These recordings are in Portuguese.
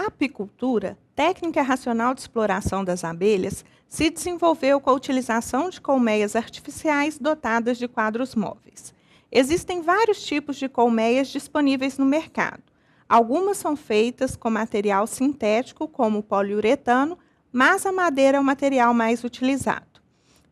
A apicultura, técnica racional de exploração das abelhas, se desenvolveu com a utilização de colmeias artificiais dotadas de quadros móveis. Existem vários tipos de colmeias disponíveis no mercado. Algumas são feitas com material sintético, como o poliuretano, mas a madeira é o material mais utilizado.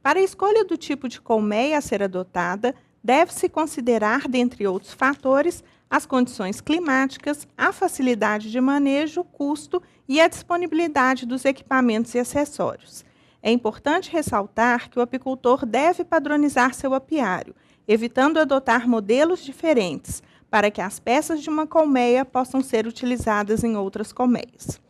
Para a escolha do tipo de colmeia a ser adotada, deve-se considerar, dentre outros fatores, as condições climáticas, a facilidade de manejo, o custo e a disponibilidade dos equipamentos e acessórios. É importante ressaltar que o apicultor deve padronizar seu apiário, evitando adotar modelos diferentes, para que as peças de uma colmeia possam ser utilizadas em outras colmeias.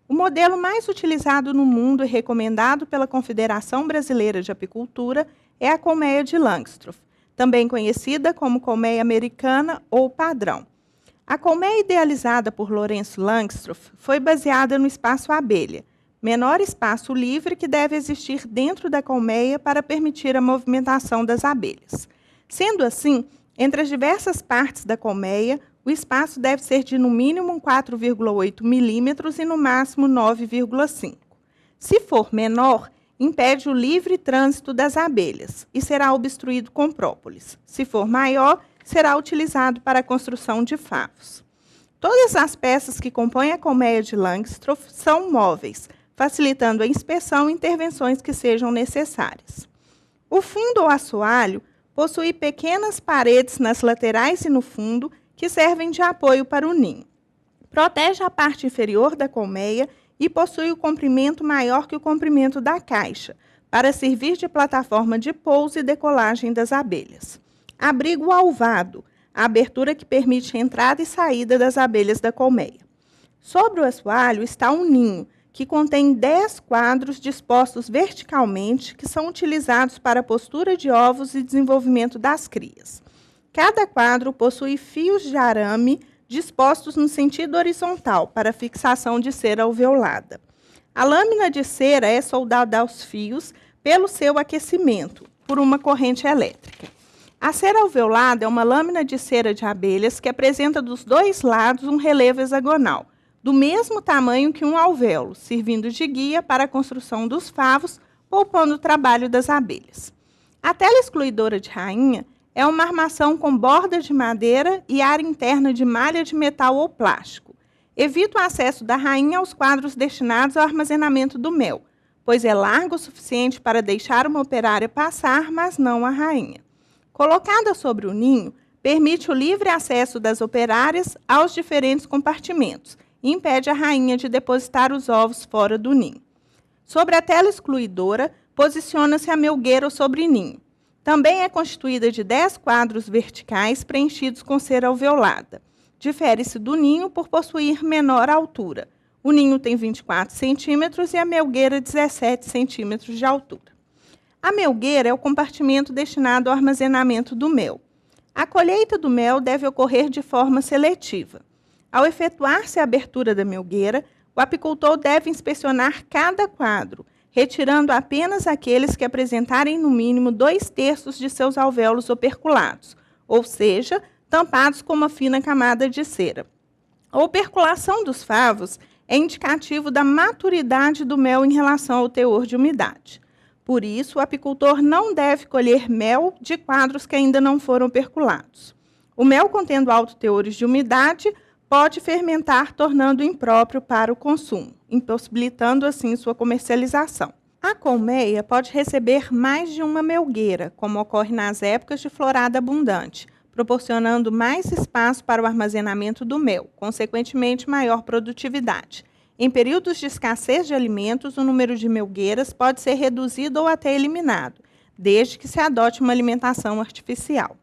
O modelo mais utilizado no mundo e recomendado pela Confederação Brasileira de Apicultura é a colmeia de Langstroth, também conhecida como colmeia americana ou padrão. A colmeia idealizada por Lourenço Langstroth foi baseada no espaço abelha, menor espaço livre que deve existir dentro da colmeia para permitir a movimentação das abelhas. Sendo assim, entre as diversas partes da colmeia, o espaço deve ser de no mínimo 4,8 milímetros e no máximo 9,5. Se for menor, impede o livre trânsito das abelhas e será obstruído com própolis. Se for maior, será utilizado para a construção de favos. Todas as peças que compõem a colmeia de Langstroth são móveis, facilitando a inspeção e intervenções que sejam necessárias. O fundo ou assoalho possui pequenas paredes nas laterais e no fundo que servem de apoio para o ninho. Protege a parte inferior da colmeia e possui o comprimento maior que o comprimento da caixa, para servir de plataforma de pouso e decolagem das abelhas. Abriga o alvado, a abertura que permite a entrada e saída das abelhas da colmeia. Sobre o assoalho está um ninho, que contém 10 quadros dispostos verticalmente, que são utilizados para a postura de ovos e desenvolvimento das crias. Cada quadro possui fios de arame dispostos no sentido horizontal para fixação de cera alveolada. A lâmina de cera é soldada aos fios pelo seu aquecimento, por uma corrente elétrica. A cera alveolada é uma lâmina de cera de abelhas que apresenta dos dois lados um relevo hexagonal, do mesmo tamanho que um alvéolo, servindo de guia para a construção dos favos, poupando o trabalho das abelhas. A tela excluidora de rainha é uma armação com borda de madeira e área interna de malha de metal ou plástico. Evita o acesso da rainha aos quadros destinados ao armazenamento do mel, pois é largo o suficiente para deixar uma operária passar, mas não a rainha. Colocada sobre o ninho, permite o livre acesso das operárias aos diferentes compartimentos e impede a rainha de depositar os ovos fora do ninho. Sobre a tela excluidora, posiciona-se a melgueira sobre ninho. Também é constituída de 10 quadros verticais preenchidos com cera alveolada. Difere-se do ninho por possuir menor altura. O ninho tem 24 centímetros e a melgueira 17 centímetros de altura. A melgueira é o compartimento destinado ao armazenamento do mel. A colheita do mel deve ocorrer de forma seletiva. Ao efetuar-se a abertura da melgueira, o apicultor deve inspecionar cada quadro, retirando apenas aqueles que apresentarem no mínimo 2/3 de seus alvéolos operculados, ou seja, tampados com uma fina camada de cera. A operculação dos favos é indicativo da maturidade do mel em relação ao teor de umidade. Por isso, o apicultor não deve colher mel de quadros que ainda não foram operculados. O mel contendo altos teores de umidade pode fermentar, tornando impróprio para o consumo, impossibilitando assim sua comercialização. A colmeia pode receber mais de uma melgueira, como ocorre nas épocas de florada abundante, proporcionando mais espaço para o armazenamento do mel, consequentemente maior produtividade. Em períodos de escassez de alimentos, o número de melgueiras pode ser reduzido ou até eliminado, desde que se adote uma alimentação artificial.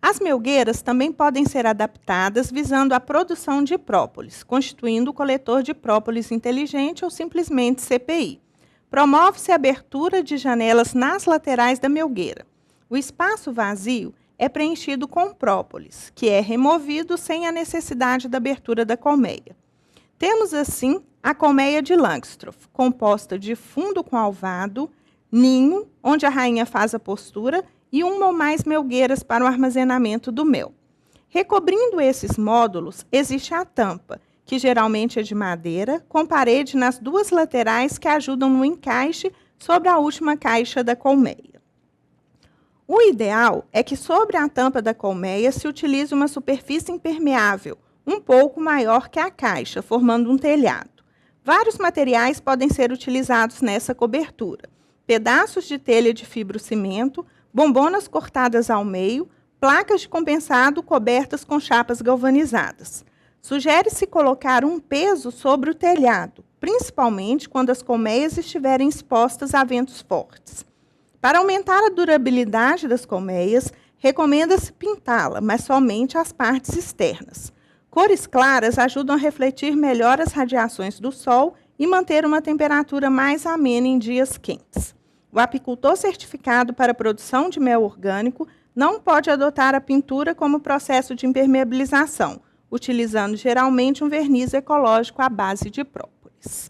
As melgueiras também podem ser adaptadas visando a produção de própolis, constituindo o coletor de própolis inteligente ou simplesmente CPI. Promove-se a abertura de janelas nas laterais da melgueira. O espaço vazio é preenchido com própolis, que é removido sem a necessidade da abertura da colmeia. Temos, assim, a colmeia de Langstroth, composta de fundo com alvado, ninho, onde a rainha faz a postura, e uma ou mais melgueiras para o armazenamento do mel. Recobrindo esses módulos, existe a tampa, que geralmente é de madeira, com parede nas duas laterais que ajudam no encaixe sobre a última caixa da colmeia. O ideal é que sobre a tampa da colmeia se utilize uma superfície impermeável, um pouco maior que a caixa, formando um telhado. Vários materiais podem ser utilizados nessa cobertura: pedaços de telha de fibrocimento, bombonas cortadas ao meio, placas de compensado cobertas com chapas galvanizadas. Sugere-se colocar um peso sobre o telhado, principalmente quando as colmeias estiverem expostas a ventos fortes. Para aumentar a durabilidade das colmeias, recomenda-se pintá-la, mas somente as partes externas. Cores claras ajudam a refletir melhor as radiações do sol e manter uma temperatura mais amena em dias quentes. O apicultor certificado para a produção de mel orgânico não pode adotar a pintura como processo de impermeabilização, utilizando geralmente um verniz ecológico à base de própolis.